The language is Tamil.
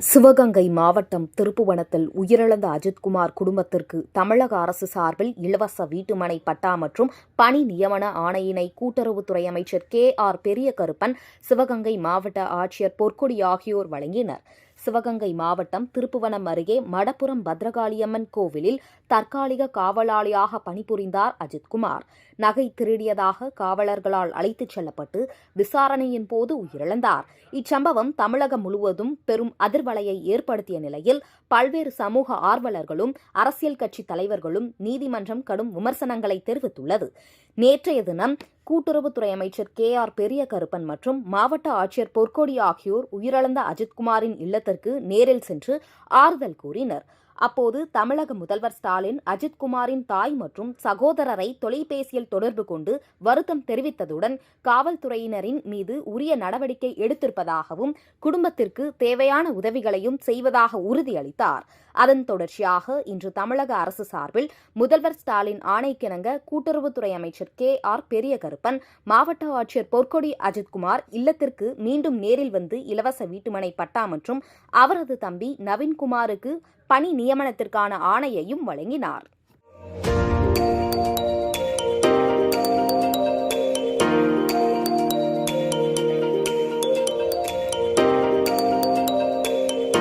சிவகங்கை மாவட்டம் திருப்புவனத்தில் உயிரிழந்த அஜித்குமார் குடும்பத்திற்கு தமிழக அரசு சார்பில் இலவச வீட்டுமனை பட்டா மற்றும் பணி நியமன ஆணையினை கூட்டுறவுத்துறை அமைச்சர் KR பெரியகருப்பன், சிவகங்கை மாவட்ட ஆட்சியர் பொற்கொடி ஆகியோர் வழங்கினர். சிவகங்கை மாவட்டம் திருப்புவனம் அருகே மடப்புரம் பத்ரகாளியம்மன் கோவிலில் தற்காலிக காவலாளியாக பணிபுரிந்தார் அஜித்குமார். நகை திருடியதாக காவலர்களால் அழைத்துச் செல்லப்பட்டு விசாரணையின் போது உயிரிழந்தார். இச்சம்பவம் தமிழகம் முழுவதும் பெரும் அதிர்வலையை ஏற்படுத்திய நிலையில் பல்வேறு சமூக ஆர்வலர்களும் அரசியல் கட்சி தலைவர்களும் நீதிமன்றம் கடும் விமர்சனங்களை தெரிவித்துள்ளது. நேற்றைய தினம் கூட்டுறவுத்துறை அமைச்சர் KR பெரியகருப்பன் மற்றும் மாவட்ட ஆட்சியர் பொற்கொடி ஆகியோர் உயிரிழந்த அஜித்குமாரின் இல்லத்திற்கு நேரில் சென்று ஆறுதல் கூறினர். அப்போது தமிழக முதல்வர் ஸ்டாலின் அஜித்குமாரின் தாய் மற்றும் சகோதரரை தொலைபேசியில் தொடர்பு கொண்டு வருத்தம் தெரிவித்ததுடன் காவல்துறையினரின் மீது உரிய நடவடிக்கை எடுத்திருப்பதாகவும் குடும்பத்திற்கு தேவையான உதவிகளையும் செய்வதாக உறுதியளித்தார். அதன் தொடர்ச்சியாக இன்று தமிழக அரசு சார்பில் முதல்வர் ஸ்டாலின் ஆணைக்கிணங்க கூட்டுறவுத்துறை அமைச்சர் KR பெரியகருப்பன், மாவட்ட ஆட்சியர் பொற்கொடி அஜித்குமார் இல்லத்திற்கு மீண்டும் நேரில் வந்து இலவச வீட்டுமனை பட்டா மற்றும் அவரது தம்பி நவீன்குமாருக்கு பணி நியமனத்திற்கான ஆணையையும் வழங்கினார்.